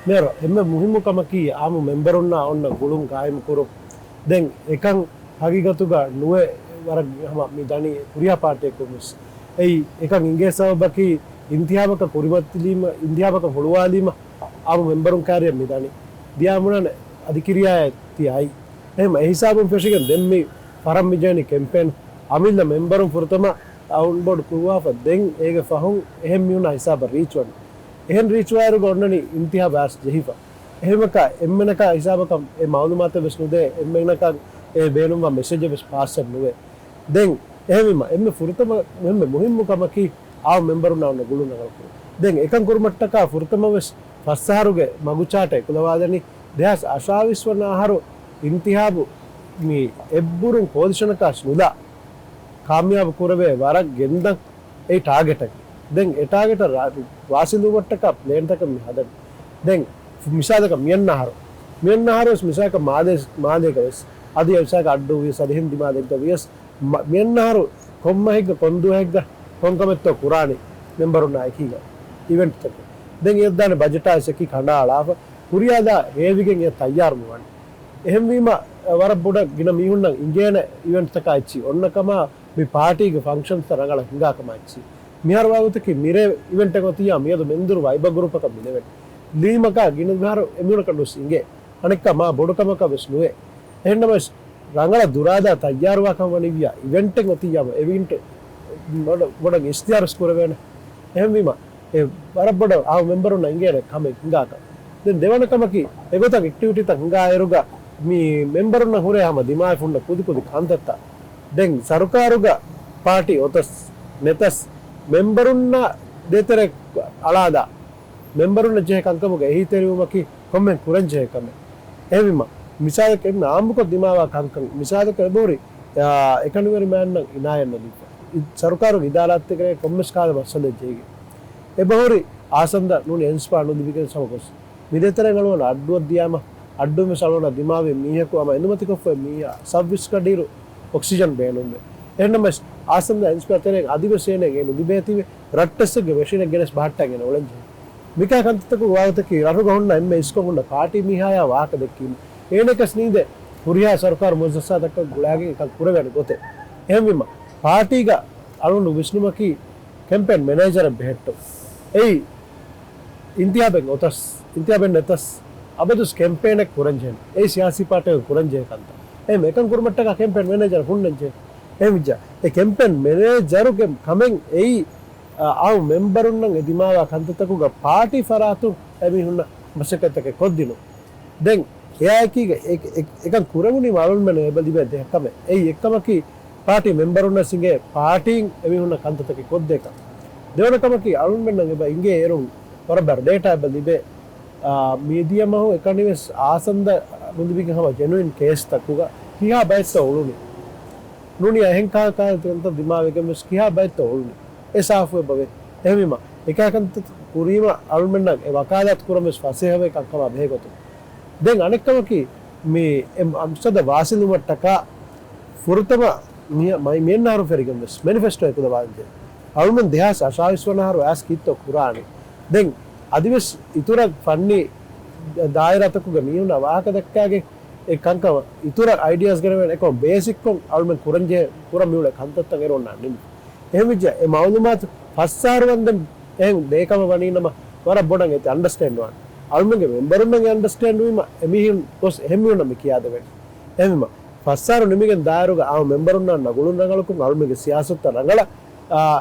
Mero, emme muhimu kamaki amu memberunna onna gulun kaim kuru. Den ekan hagigatuga nuwe warak hama midani kuriya parte kumis. Ei ekan ingesa baki intihaba ka kurimatilima intihaba ka holuwalima amu memberun karya midani. Dia munan adikiriya ti ai. Em hisabun feshigen demmi param mijani campaign amilla memberun furtama on board kuwa fa den ege fahun ehem miuna hisaba reach one. එහෙන් reach වයරු ගොන්නනි ඉන්තිහා bash ජෙහිපා එහෙමක එම්මනක හිසාබක ඒ මාලුමාත වෙස්නුදේ එම්මනක ඒ බේනුම message වෙස් pass නුවේ දෙන් එහෙමම එම්ම ෆුර්තම මෙම්ම මුහිම්මු කමකි ආව මෙම්බරු නවන ගුළු නගලකු දෙන් එකන් කුරුමට්ටක ෆුර්තම වෙස් පස්සහරුගේ මගුචාට කුලවාදනි දෙහස් අශාවිස්වන ආහාරු ඉන්තිහාබු මේ එබ්බුරුන් පොසිෂනක ස්නුදා කාම්‍යාබ කුරවේ වරක් ගෙන්දන් ඒ ටාගට් එක දැන් එටාගෙට වාසිදුවට්ටක ප්ලේන් එක හදන්න දැන් මිසාදක මියන්නහරස් මිසාක මාදේක වෙස් අද විසාක අඩ්ඩු වියස් අද හින්දි මාදේක වියස් මියන්නහරු කොම්මහෙක්ග කොන්දුහෙක්ග කොන්කමෙත්ත කුරානි මෙම්බරුන්නා එකීග ඉවෙන්ට් එක දැන් ඒ දාන බජට් ආසකි කණ්ඩාලාව කුරියාදා හේවිගෙන් ඒ තයාරම වන්නේ එහෙම වීම වර බොඩ ගින මීහුන්න ඉංගේන ඉවෙන්ට් එක අච්චි ඔන්නකම මේ පාටිගේ ෆන්ක්ෂන්ස් තරගල හිඟාකම අච්චි මිහර වාගතකි මිරේ ඉවෙන්ට් එක තියා මියද මෙන්දුරු වයිබ ගෲප් එක මිලෙවෙත් ලීමක ගින විහාර එමුණ කඩොස් ඉංගේ අනෙක්ක මා බොඩකමක වෙස්නුවේ එහෙන්නම රංගල දුරාදා තයාරවකම වනිවියා ඉවෙන්ට් එක තියාම ඉවෙන්ට් බොඩ ඉස්තියාරස් කරවෙන එහෙම වීම ඒ වර බොඩ ආව මෙම්බරුන් ඉංගේ කම හිඟාක දැන් දෙවනකමකි එගොතක් ඇක්ටිවිටි තං හිඟායරුග මේ මෙම්බරුන් හොරයාම දිමාය ෆුන්න කුදි කුදි කාන්තත්ත දැන් සරකාරුග පාටි ඔතස් නෙතස් මෙම්බරුන්න දෙතර අලාදා මෙම්බරුන්න ජයකංකමුග එහිතෙරුවමකි කොම්මෙන් කුරන් ජයකම එවිම මිසාදක එන්න ආම්බුක දිමාවා කංකම් මිසාදක බෝරි එකනුවරි මෑන්න ඉනායන්න දීප සරකාරු ඉදාලත් කරේ කොම්මස් කාල වසල ජයගේ එබහොරි ආසන්ද නුනි එන්ස්පා නුදිවිකෙන් සමකොස් මිදෙතරගලවන අඩ්ඩුවක් දියාම අඩ්ඩුම සලවන දිමාවේ මීහකුවම එනුමතිකොෆ මීහ සබ්විස් කඩීරු ඔක්සිජන් බේනුම්බේ එන්නම ආසන්ද ඉන්ස්පෙක්ටර් අධිවශයෙන් ගෙන දිබේතිවේ රට්ටස්සගේ මැෂින් ගෙනස් බාට්ටගෙන ඔලංජ මිකා කන්තක වාවතකි රරු ගොන්න එම්ම ඉස්කොන්න පාටි මිහාය වාක දෙකීම ඒනකස් නීද පුරියා සරකාර මොසස්සා දක්ක ගුලාගේ එකක් පුර වැඩ ගොතේ එහෙමම පාටිග අරුණු විෂ්ණුමකි කැම්පේන් මැනේජර් බෙහෙට්ටෝ එයි ඉන්තියාබෙන් ඔතස් ඉන්තියාබෙන් නැතස් අබදුස් කැම්පේන් එක කුරංජෙන් ඒ සියාසි පාටේ කුරංජේ කන්ත එම් එකන් කුරුමට්ටක කැම්පේන් මැනේජර් හුන්නංජේ එමිජා ඒ කැම්පේන් මැනේජරුගේ කමෙන් එයි ආව මෙම්බරුන්නම් එදිමාවා කන්තතකුග පාටි ෆරාතු එමිහුන්න මසකතක කොද්දිනු දැන් එයා කීග එකන් කුරමුනි මාළුන් එබදිබේ දෙකම එයි එක්කමකි පාටි මෙම්බරුන්න සිංගේ පාටින් එමිහුන්න කන්තතක කොද්දේක දෙවනකමකි අරුන් මෙන්න එබ ඉංගේ එරුන් බරබර ඩේටා එබදිබේ මීඩියම හෝ එකනිවෙස් ආසන්ද මුදිබික හම ජෙනුයින් කේස් තකුග කියා බයිස්ස ඔළුනි නුනි අහෙන්කා කාන්ත දිමාවෙක මෙස් කියා බයිත් ඔළුනි එසාෆුව බවේ එහෙමම එකකන්ත කුරීම අරුන්මෙන්න ඒ වකාලත් කුරමස් ෆසේහව එකක්කම බෙහෙගොතු දැන් අනෙක්කමකි මේ අම්සද වාසිලුමට්ටක ෆුර්තම මයි මෙන්නාරු ෆෙරිගම්ස් මැනිෆෙස්ටෝ එක දවාන්ජේ අරුන්මෙන් දෙහස් අශාවිස්වනහරු ඇස් කිත්තෝ කුරානි දැන් අදිවස් ඉතුරක් ෆන්නි දායරතකුග මියුන වාහක දක්කාගේ ඒ කංකව ඉතුර අයිඩියාස් කරවෙන එක බේසික් කොම් අරුන්මෙන් කුරංජේ කුරම් මියුල කන්තත්තන් එරොන්නා නෙමෙයි එහෙමජ ඒ මාලුමාත් පස්සාරවන්දන් එහෙන් දෙකම වණිනම වර බොඩන් ඒත් අන්ඩර්ස්ටෑන්ඩ් වන් අල්මගේ මෙම්බරුන්ගේ අන්ඩර්ස්ටෑන්ඩ් වීම එමිහින් කොස් එහෙම වුණම කියාද වෙන්නේ එහෙම පස්සාරු නිමිගෙන් දායරුග ආව මෙම්බරුන් නගුළුන් නගලකු අල්මගේ සියාසත් රංගල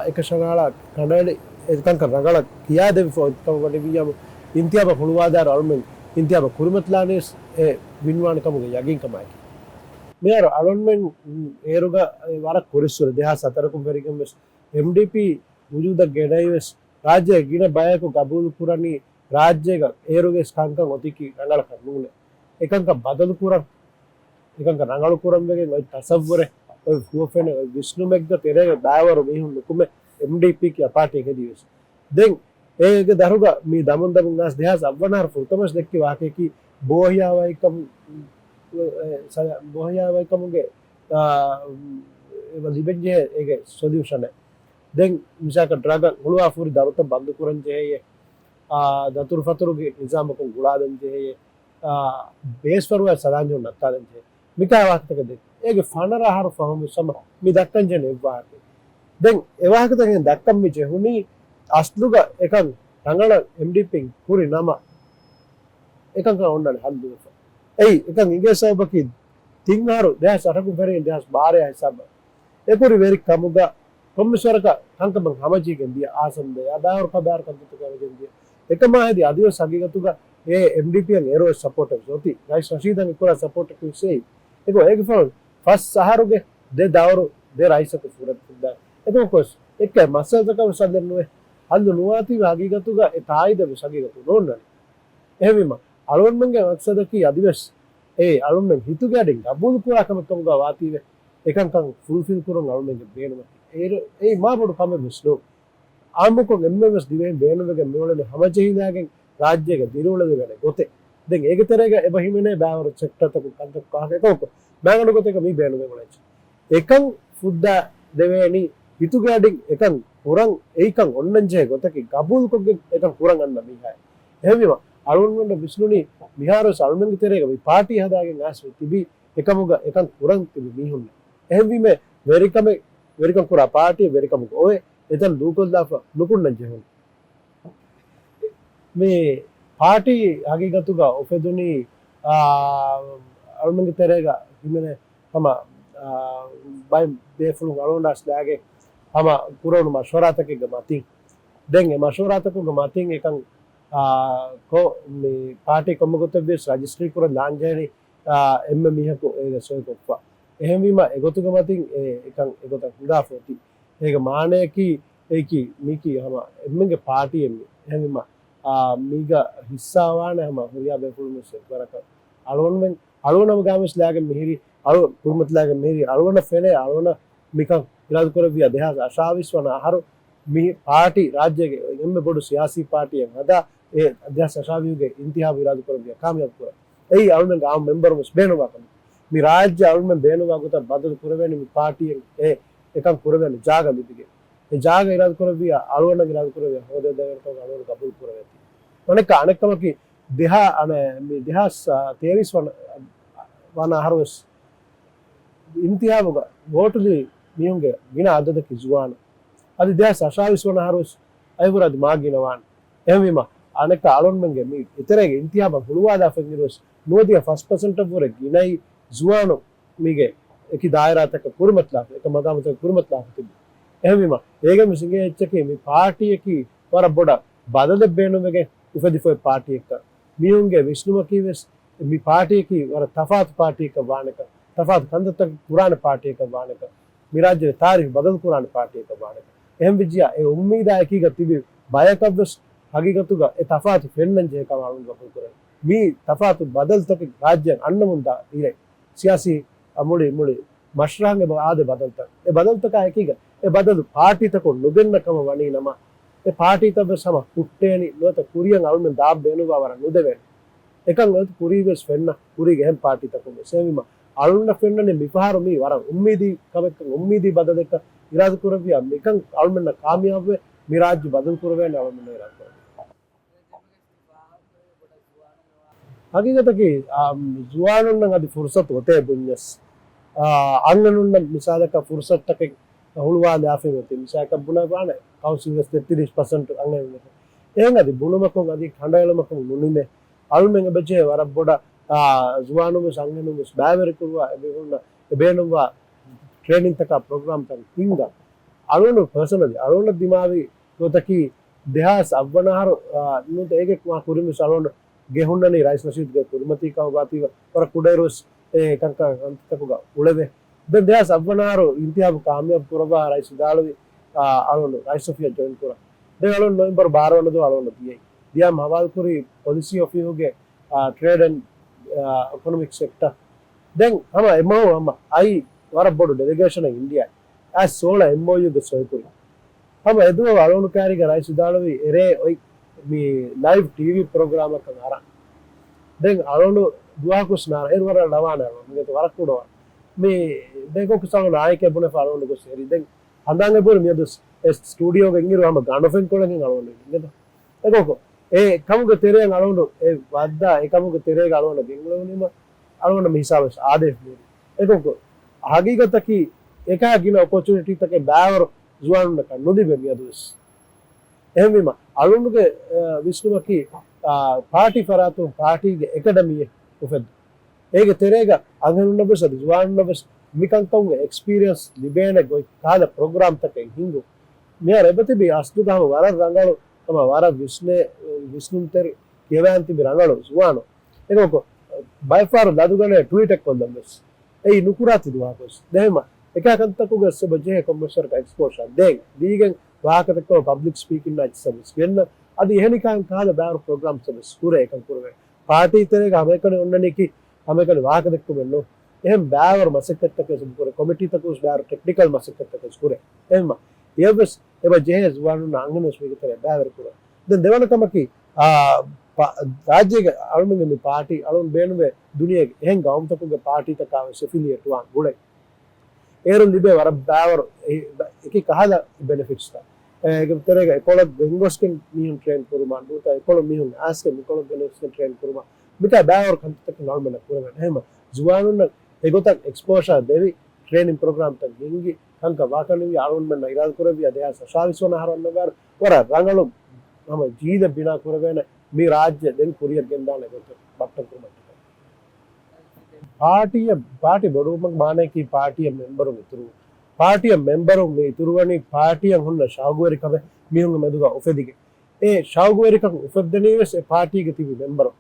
එක ශනාලා කණඩි එකන් රංගල කියාද ෆෝකම වඩ වියම ඉන්තියාබ හුළුවාදාර අල්මෙන් ඉන්තියාබ කුරුමත්ලානේස් ඒ වින්වානකමුගේ යගින් කමයි මෙයාර අලොන්මෙන් ඒරුග වර කුරිස්සුර දෙහා සතරකුම් පෙරිකම් වෙස් MDP වුජුදක් ගෙඩයිවෙස් රාජ්‍ය ගින බයකු ගබූල් පුරණි රාජ්‍යක ඒරුගේ ස්කංකම් ඔතිකි රංගල කරනුනේ එකංක බදලු පුරන් එකංක රංගල කුරම් වෙගේ ඔය තසව්වරේ ඔය ෆුවෆෙන විෂ්ණුමෙක්ද තෙරේ බෑවරු මිහුන් ලුකුමේ MDP කි අපාටි එකදී වෙස් දැන් ඒක දරුග මේ දමුන් දමුන් ගාස් දෙහස් අවවනාර ෆුල්තමස් දෙක්කි වාකේකි බෝහියාවයිකම් බොහයාවයිකමුගේ ලිබෙන්ජේ ඒ සොලියුෂන දැන් මිසාක ඩ්‍රග හුළුවා ෆුරි දරුත බන්දු කුරංජේ දතුරු ෆතුරුගේ නිසාමකම් ගුලාදන්ජේ බේස් වරුව සදාන්ජු නත්තාදන්ජේ මිකා වාක්තකද ඒගේ ෆනරහර ෆහම සම මි දක්කන්ජන එවාක දැන් එවාක තගෙන් දක්කම් මි ජෙහුනි අස්ලුග එකන් රංගල එම්ඩිපින් කුරි නම එකන් ඔන්නන හල්දුව එයි එකන් ඉංග්‍රීසි තිංහාරු දැස් අටකු පෙරේ දැස් බාරය හිසබ එපුරි වෙරි කමුග කොම්මිසරක තංකබන් හමජීගෙන් දිය ආසන්ද අදාවර කබාර කන්තුක වෙගෙන් දිය එකම හදි අදිව සගීගතුග ඒ එම්ඩිපියන් ඒරෝ සපෝටර්ස් ඔති රයිස් රෂීදන් ඉකුර සපෝටර් කුසේ ඒක ඒක ෆෝල් ෆස් සහරුගේ දෙ දවරු දෙ රයිසක ෆුරත් කුදා ඒක කොස් එක මසදක සදන්නුවේ හල්දු නුවාති හගීගතුග ඒ තායිද සගීගතු නෝන්නනි එහෙවිම අලුන්මන්ගේ මක්සදකි අදිවස් ඒ අලුන්මන් හිතු ගැඩින් අබුදු පුරාකම තුංග වාතිවේ එකංකන් ෆුල්ෆිල් කරන අලුන්මන්ගේ බේනම ඒ මාබොඩු කම විශ්ලෝ ආමුකො එම්මස් දිවෙන් බේනුවගේ මෙවලේ හමජහිදාගෙන් රාජ්‍යයක දිරුවලද වැඩ ගොතේ දැන් ඒක තරේක එබහිමනේ බෑවර චෙක්ටතක කන්ත කාහකෝක බෑගන ගොතේක මේ බේනුවේ වලච් එකං ෆුද්දා දෙවේනි හිතු ගැඩින් එකං පුරන් ඒකං ඔන්නංජේ ගොතක ගබුල් කොගේ එකං පුරන් අන්න මිහයි එහෙවිම අලුන්වන්ට විශ්නුනි මිහාරස් අලුන්මන්ගේ තරේක මේ පාටි හදාගෙන ආසු තිබි එකමුග එකං පුරන් තිබි මිහුන්න එහෙවිම වෙරිකම් කුරා පාටිය වෙරිකමුග ඔය එතන ලූකොල්දාෆ ලුකුන්නං ජෙහුන් මේ පාටි හගීගතුග ඔෆෙදුනි අලුන්මන්ගේ තරේක හිමනේ තම බයි බේෆුලු අලුන්ඩස් දාගේ තම කුරවණු මෂවරාතකෙ ගමතින් දැන් මේ මෂවරාතකෙ ගමතින් එකං ko me party kommagotebes registry kura lanjani emme mihako ega soy koppa ehemima egotuga matin ekan egota hunda foti ega maaneki eki miki hama emmenge party emme ehemima miga hissawana hama huriya befulme sekaraka alwonam games lage mihiri alu kurmat lage mihiri alwona fene alwona mikan irad korabiya dehas ashaviswana haru mi party rajyage emme bodu siyasi party em hada ඒ අධ්‍යාස අශාවියගේ ඉන්තිහා විරාජ කරගිය කාමයාබ කර එයි අලුමෙන් ගාම member මස් බේනවා කම මේ රාජ්‍ය අලුමෙන් බේනවා ගොත බදල් පුරවෙනි මේ පාටියෙන් ඒ එකම් පුරවෙනි ජාග ලිපිගේ ඒ ජාග ඉරාජ කරවිය අලුවන ඉරාජ කරවිය හොද දෙවරට අලුවන කපුල් පුරවෙති මනේ කාණකමකි දෙහා අන මේ දෙහස් 23 වන හරවස් ඉන්තිහාවග වෝටුලි මියුන්ගේ වින අදද කිසුවාන අද දෙහස් අශාවිස් වන හරවස් අයවරද මාගිනවාන් එහමිම අනෙක අලොන්මන්ගේ මේ ඉතරගේ ඉන්තිහාබ හුළුවාදා ෆෙන්ගිරොස් නෝදිය ෆස් පර්සන්ට් වර ගිනයි ජුවානෝ මිගේ එකි දායරාතක කුරුමත්ලා එක මගමත කුරුමත්ලා තිබි එහෙමම ඒගම සිංගේ එච්චකේ මේ පාටි එකි වර බොඩ බදද බේනුමගේ උපදි ෆොයි පාටි එක මියුන්ගේ විශ්නුම කීවස් මේ පාටි එකි වර තෆාත් පාටි එක වානක තෆාත් කන්දත කුරාන පාටි එක වානක මිරාජ්‍ය තාරිඛ බදල් කුරාන පාටි එක වානක එහෙම විජියා ඒ උම්මීදා එකීග තිබි බයකවස් හගීගතුග ඒ තෆාතු ෆෙන්නංජේ කමාලුන් ගපුල් කරේ මේ තෆාතු බදල් තක රාජ්‍යයන් අන්නමුන්දා ඉරේ සියාසි මුලි මශ්රාංගේ ආදේ බදල් තක ඒ බදල් තක එකීග ඒ බදල් පාටි තක නුදෙන්නකම වණී නම ඒ පාටි තබ සම කුට්ටේනි නොත කුරියන් අලුමෙන් දාබ් බේනුවා වර නුදෙවෙන් එකන් නොත කුරීවස් ෆෙන්න කුරීගේ හැම් පාටි තක මෙසෙවිම අලුන්න ෆෙන්නනේ මිපහාර මේ වර උම්මීදී කමක උම්මීදී බදල් එක ඉරාද කරවියා මේකන් අලුමෙන් කාමියාබ් මිරාජ් බදල් කරවෙන්නේ අලුමෙන් ඉරාද हकीकतकी जुआनुन्न अदि फुर्सत होते बुन्यस अंगनुन्न मिसालक फुर्सत तक हुलवा लाफे होते मिसालक बुना बाने काउंसिल 30% अंगनुन्न එහෙනම් අදි බුණමකෝ අදි කණ්ඩායමකෝ මුනිනේ අල්මෙන් බෙජේ වර බොඩ जुआनुම සංගනුම බෑවර කරුවා එබෙන්න එබේනවා ට්‍රේනින් තක ප්‍රෝග්‍රෑම් තක හින්දා අලුණු පර්සනලි අලුණු දිමාවි තොතකි දෙහස් අවනහර නුත ඒකේ කුමා කුරුමි සලොන්න गेहुन्ननी राइस नशीद कुर्मती का उगाती और कुडेरोस कंक अंतकुगा उळवे द देस अव्वनारो इंतियाब कामयाब कुरबा राइस दालवी अलोन राइस सोफिया जॉइन कुरा दे अलोन नवंबर 12 वनदो अलोन दिए दिया मवालपुरी पॉलिसी ऑफ होगे ट्रेड एंड इकोनॉमिक सेक्टर देन हम एमओ हम आई वर board delegation in India as 16 MOU द सोयपुरी हम एदो अलोन कैरी का राइस दालवी एरे ओई मी लाइव टीवी प्रोग्राम का दें अलोन दुआ को स्नार एर वर लवाना मे तो वरक कोडवा मे देखो किसान नाय के बुने अलोन को सेरी दें अंदांगे बोल मे दस स्टूडियो के इंगिरो हम गांडोफेन को लगे अलोन देखो देखो kamuga tereng alonu wadda kamuga terega alonu genglonima alonu misabas adef ni ekoko hagigata ki eka gina opportunity take baवर zuanun ka nodi be miadus ehmima alonu ge visnuma ki party faratu party ge academy ufed ege terega anganunna bes zuanunna bes mikan kaunge experience libene goi kala program take hingu me rebati be asdu gama wara rangalu tama wara විශ්නුන්තර කියවන්ති බිරංගලු සුවානෝ එනකො by far ladugane tweet එක කොල්දම්ස් ඒ නුකුරාති දුවාකොස් දෙහිම එකකන්තකුගේ සබජේ commercial ka exposure දෙන් දීගෙන් වාහකතකෝ public speaking na service වෙන්න අද එහෙනිකන් කාල බෑර program service කුර එකන් කුරවේ party ඉතරේ ගමකන ඔන්නනිකි ගමකන වාහකතකු වෙන්නෝ එහෙම බෑවර මසකත්තක සුකුර committee තකුස් බෑර technical මසකත්තක කුර එහෙම යවස් එබ ජේස් වanu නංගනස් විතරේ බෑවර කුර දැන් දෙවනකමකි රාජ්‍යයේ අලුමිනියම් party අලුන් බේනුවේ දුනියේ එහෙන් ගෞම්තකුගේ පාටි තකාව ඇෆිලියේට් වන් ගොඩේ ඒරුන් ලිබේ වර බෑවර එකි කහලා බෙනිෆිට්ස් තා ඒක විතරේ එකොලොක් බෙන්ගොස්කින් මිහුන් ට්‍රේන් කරුමා දුත එකොලොක් මිහුන් ආස්කේ එකොලොක් බෙනොස්කින් ට්‍රේන් කරුමා මිට බෑවර කන්තක නෝර්මල් කරගෙන එහෙම ජුවානුන් ඒගොතක් එක්ස්පෝෂර් දෙවි ට්‍රේනින් ප්‍රෝග්‍රෑම් තක් ගින්ගි කංක වාකණවි අලුන් මෙන්න ඉරාල් කරවි අධ්‍යාස ශාවිසෝන හරන්න වර වර රංගලු ನಮ್ಮ ಜೀದ ಬಿನಾ ಕುರವೇನ ಮೀ ರಾಜ್ಯ ದೆನ್ ಕುರಿಯರ್ ಗೆಂದಾನೆ ಗೊತ್ತು ಪಟ್ಟ ಕುರ್ಮಟ್ಟ ಪಾರ್ಟಿ ಬಡುಮಗ ಮಾನಕಿ ಪಾರ್ಟಿಯ ಮೆಂಬರು ಮಿತರು ಪಾರ್ಟಿಯ ಮೆಂಬರು ಮಿತರುವನಿ ಪಾರ್ಟಿಯ ಹುನ್ನ ಶಾಗುವರಿ ಕಬೆ ಮೀಹುಂಗ ಮೆದುಗ ಉಫೆದಿಗೆ ಶಾಗುವರಿ ಕ ಉಫೆದ್ದನಿವೆಸ್ ಪಾರ್ಟಿಗೆ ತಿವಿ ಮೆಂಬರು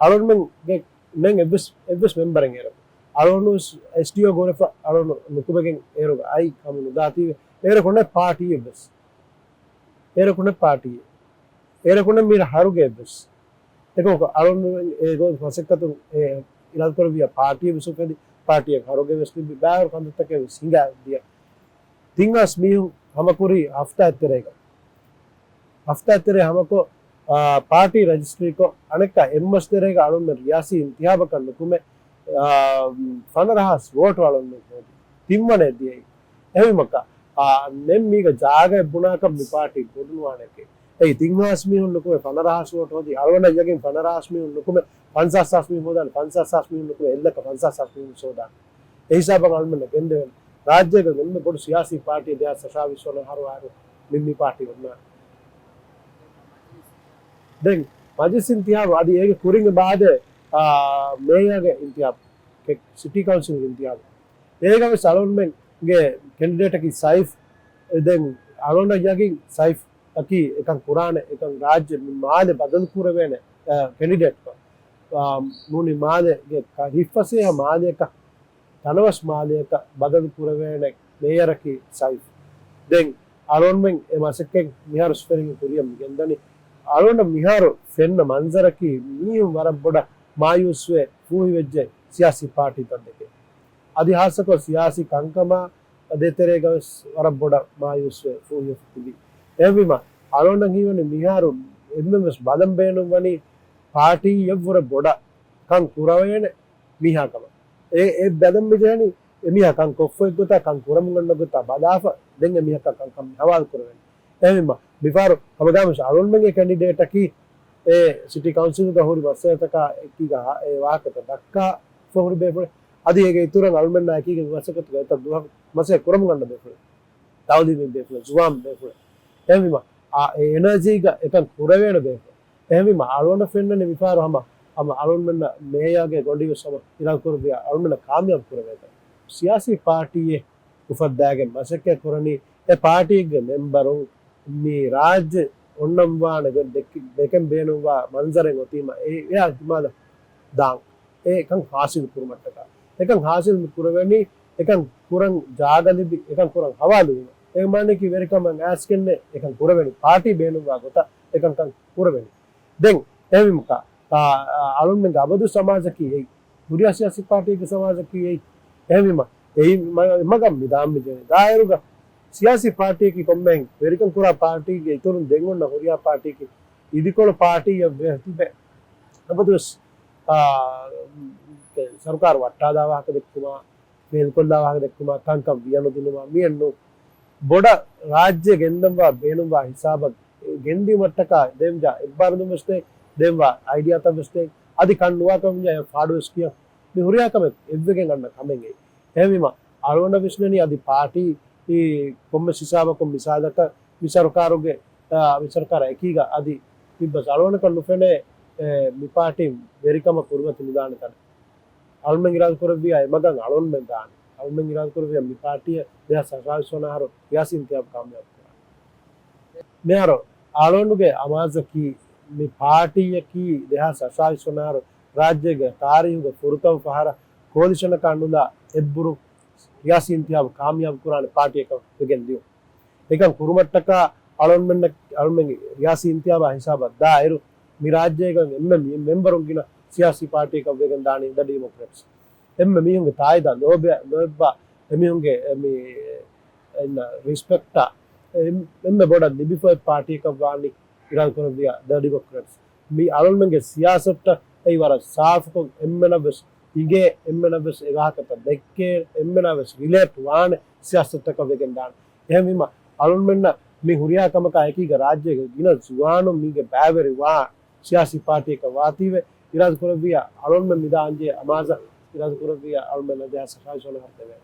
ಅಳೊನ್ ಗೆ ನೆಂ ಎವ್ಸ್ ಮೆಂಬರ್ ಎಂಗೇರ ಅಳೊನು ಎಸ್ಟಿಒ ಗೋರೆಫ ಅಳೊನು ನುಕುಬೆಗೆ ಏರು I ಕಮನು ದಾತಿ ಏರ Konde party ಎವ್ಸ್ ಏರ Konde party ඒරකුණ මීර හරුගේ bus එකක අරුන් ඒගො වසකතු ඉලල් කරවිය පාටිය විසුකදී පාටිය හරුගේ වෙස්ති බෑවර කන්දතක සිංගා දිය තිංගස් මිහු हमकुरी हफ्ता तेरे हमको पार्टी रजिस्ट्री को अनेक एमएस तेरे का अणु में रियासी इंतजाम करने को में फन रहा वोट वालों में तिम्मने दिए एवं मक्का नेम मी का जागे बुना का पार्टी गुडनुआने के ඒ තිංවාස්මි උන්නකෝ 50 වෝට හොදි අරවන යකින් 50 උන්නකෝ 50 මොදන් 50 උන්නකෝ එල්ලක 50 සෝදා ඒ හිසාබන් අල්මන ගෙන්ද රාජ්‍යක ගෙන්ද පොඩු සියාසි පාර්ටි දෙය සශාවිස්වල හරවාරු මිම්මි පාර්ටි වුණා දැන් මජලිස් ඉන්තියාව අද ඒක කුරින්ග බාද මේයගේ ඉන්තියාව සිටි කවුන්සිල් ඉන්තියාව ඒකම සලොන්මෙන් ගේ කැන්ඩිඩේට් එකි සයිෆ් දැන් අරවන යකින් සයිෆ් अकी एकं पुराण एकं राज्य माले बदल पूरे वेने कैंडिडेट को मुनि माले के हिफसे माले का तनवस माले का बदल पूरे वेने मेयर की साइफ दें आरोन में एमासके मिहार स्पेरिंग कुरियम गेंदनी आरोन मिहार फेन मंजर की नी वर बड़ा मायूस्वे फूही वेजे सियासी पार्टी तंदके अधिहासक और सियासी कंकमा अदेतेरेगा वर बड़ा मायूस्वे फूही फुली एविमा अलोन हीवने मिहारू एमएमएस बदम बेनु वनी पार्टी यवुर बोडा कं कुरवेने मिहाकम ए बदम बिजनी मिहा कं कोफे गोता कं कुरमगन्न गोता बदाफ देंगे मिहा कं कं हवाल कुरवेने एविमा बिफारो कमगामस अलोन मेंगे कैंडिडेट की ए सिटी काउंसिल का होरी बसतक एकीगा ए वाकत दक्का फोर बेफुले अदि एगे इतुरन अल्मन नाकीगे वसकत गत दुह मसे कुरमगन्न बेफुले तावली बेफुले जुवाम बेफुले एविमा आ एनर्जी का एकन कुरवेन बेफ एहमी आलोन फेन्ने विफार हम आलोन में मेया के गोडी सब इरा कर दिया आलोन में कामयाब कुरवे सियासी पार्टी ये उफद्दागे मसके कुरनी ए पार्टी के मेंबरों मी राज्य उन्नमवान देकम बेनुवा मंजरे गोतीमा ए या दिमाद दांग एकं हासिल कुरमट्टका एकं हासिल कुरवेनी एकं कुरंग जागलिबि एकं कुरंग हवालु ඒ මානේ කි වෙරකම ඇස්කෙන්නේ එකන් පුරවෙනි පාටි බේනුවා ගොත එකන් කන් පුරවෙනි දැන් එවිමක අලුන් මෙන් ගබදු සමාජකී ඒ පුරියාසියාසි පාටිගේ සමාජකී ඒ එවිම ඒ මගම් නිදාම් මිදේ දායරුග සියාසි පාටිගේ කොම්මෙන් වෙරකන් පුරා පාටිගේ ඉතුරුන් දෙන්ගොන්න හොරියා පාටිගේ ඉදිකොළ පාටිය වෙතිබේ ගබදුස් सरकार वट्टादा वाहक देक्कुमा मेलकोल्ला वाहक देक्कुमा कंकम वियनु दिनुमा मियन्नु बोड़ा राज्य गेंदंवा बेनुवा हिसाब ಗೆಂದಿ ಮಟ್ಟಕ ದೇಂಜ ಇಬ್ಬಾರದು ಮಸ್ತೆ ದೇಂವ ಐಡಿಯಾ ತ ಮಸ್ತೆ ಅದಿ ಕಣ್ಣುವಾ ಕಮ್ ಜಾ ಫಾಡು ಸ್ಕಿಯ ಮಿ ಹುರಿಯಾ ಕಮ ಎವ್ವೆಗೆ ಗಣ್ಣ ಕಮೆಂಗೆ ಹೇಮಿಮ ಅಳವಣ ವಿಷ್ಣುನಿ ಅದಿ ಪಾರ್ಟಿ ಈ ಕೊಮ್ಮೆ ಸಿಸಾಬ ಕೊಮ್ಮೆ ಸಾಧಕ ವಿಸರಕಾರುಗೆ ವಿಸರಕಾರ ಏಕೀಗ ಅದಿ ಇಬ್ಬ ಅಳವಣ ಕಣ್ಣು ಫೆನೆ ಮಿ ಪಾರ್ಟಿ ವೆರಿಕಮ ಕುರುಮತಿ ನಿದಾನ ತನ ಅಳಮೆಂಗ್ ಇರಾದ ಕುರಬಿಯ ಮಗಂಗ ಅಳವಣ ಮೆಂದಾನ ಅಳಮೆಂಗ್ ಇರಾದ ಕುರಬಿಯ ಮಿ ಪಾರ್ಟಿಯ ದೇಹ ಸಸಾವಿಸೋನಾರು ಯಾಸಿನ್ ತ್ಯಾಬ್ ಕಾಮಯಾಬ್ මෙහර ආලෝන්ඩුගේ අමාසකී මේ පාටියකී දෙහස් අශාවිශ්වනාරු රාජ්‍යගේ කාරයුග පුරුතව පහර කෝලිෂණ කණ්ඩුලා එබ්බුරු රියාසින්තියාව කාමියාව කුරාන පාටියක වෙගෙන් දියු එකන් කුරුමට්ටක අලොන්මෙන් රියාසින්තියාව හිසාබ දායරු මේ රාජ්‍යයක මෙම්බරුන්ගින සියාසි පාටියක වෙගෙන් දාන ඉඳ ඩෙමොක්‍රැට්ස් එම්ම මිහුන්ගේ තායිදා නොබ්බා එමිහුන්ගේ මේ රිස්පෙක්ටා එම්ම බොඩ නිබිෆයි පාටි එකක් ගානි ඉරාල් කරදියා ද ඩෙමොක්‍රැට්ස් මේ අලොන්මන්ගේ සියාසත්ත ඒ වර සාෆක එම්මනබස් ඉගේ එම්මනබස් එගහකට දෙක්කේ එම්මනබස් රිලේට් වාන සියාසත්තක වෙගෙන් දාන එහෙමම අලොන්මන්න මේ හුරියාකමක අයකීගේ රාජ්‍යයේ ගින සුවානු මීගේ බෑවරි වා සියාසි පාටි එක වාතිවේ ඉරාල් කරදියා අලොන්මන් මිදාංජේ අමාස ඉරාල් කරදියා අලොන්මන් දැස සායිසොන හතේ